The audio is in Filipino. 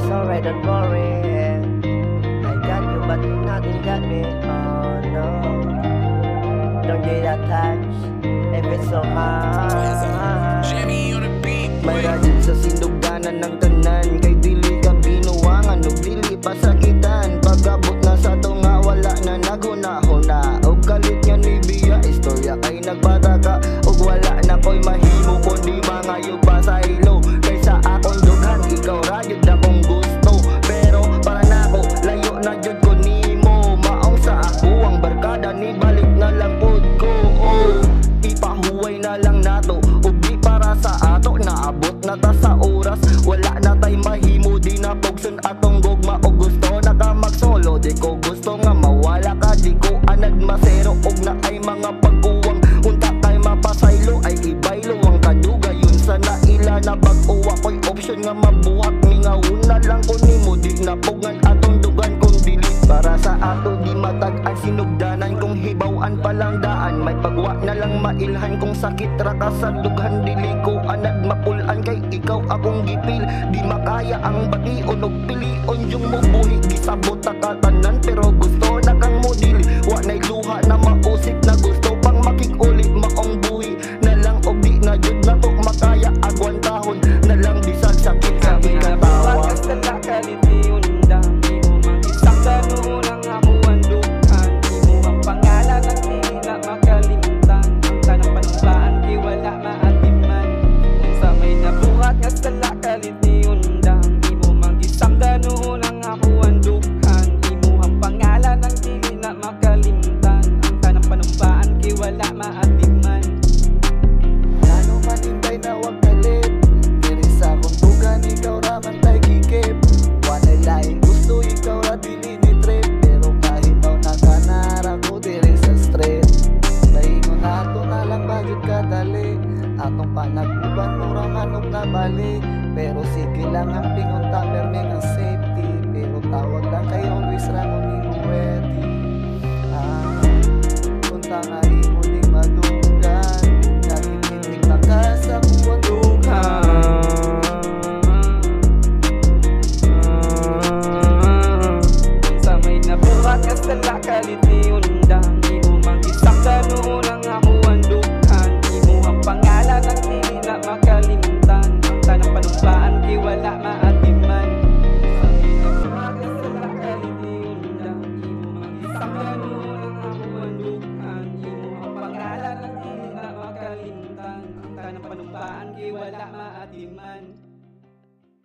It's alright, don't worry. I got you, but nothing got me. Oh no, don't get attached if it's so hard. Maragid sa sinugdanan ng tanan, kay dili ka binuwangan ug dili pasakitan. Pag-abot na sa to nga wala na naghuna-huna, og kalit nga ni biya istorya kay nagbata ka, ug wala na ko'y mahimo kundi mangayog pa sa ilo. Kaysa akong dughan, ikaw ra gyud akong gusto, pero para nako layo na jud ko nimo. Maong sa ako ang barkada, ni balik na lang pud ko. Oh, ipahuway na lang nato, ug di para sa ato. Naabot na ta sa oras, wala na tay mahimo, di na pogson atong gugma. O gusto na ka magsolo, di ko gusto nga mawala ka. Di ko anad masero, og na ay mga pagkuwang unta kay mapasaylo, ay ibaylo ang kaduga. Yun sa naila na bag-uwa ko'y option nga mabuhat. Mingaw na lang ko nimo, di na pugan atong dugan kung dili para sa ato. Di matag-an sinugdanan kung hibawan palang daan, may pagwa na lang mailhan kung sakit ra ka sa dughan. Dili ko anad mapulan kay ikaw akong gipil, di makaya ang bation og pilion yung mubuhi. Gisabot ta katanan pero gusto na kang modili, wa nay luha na mausik na gusto pang makikuli. Maong buhi na lang og di na jud na to makaya agwantahon na lang bisag sakit sa ikatawa. Wala maatiman. Lalo manintay na wag galit, diri sa akong tugan ikaw ra man tay gikip. Wanay laing gusto ikaw ra dili ni trip, pero kahit daw nakanara ko diri sa street. Pahingon nato na lang bagit kadali, atong panag-uban mura manok na bali. Pero sige lang ang pingon ta permi ng safety, pero tawag lang kay always ra kung nimo ready. Punta nga muling madugan, nakikinig na ka sa buwan dugan. Sa may nabuhat ka sa lakalit ni undang, di mo mag-isang ganoon ang ako ang dughan. Di mo ang pangalan ang dili na makalimutan, ang tanang panumpaan di wala maatiman. Sa may nabuhat ka sa lakalit ni undang, di mo mag-isang ganoon ang ako ang dughan. Di mo ang pangalan ang dili na makalimutan, ang tanang panumpaan di wala maatiman.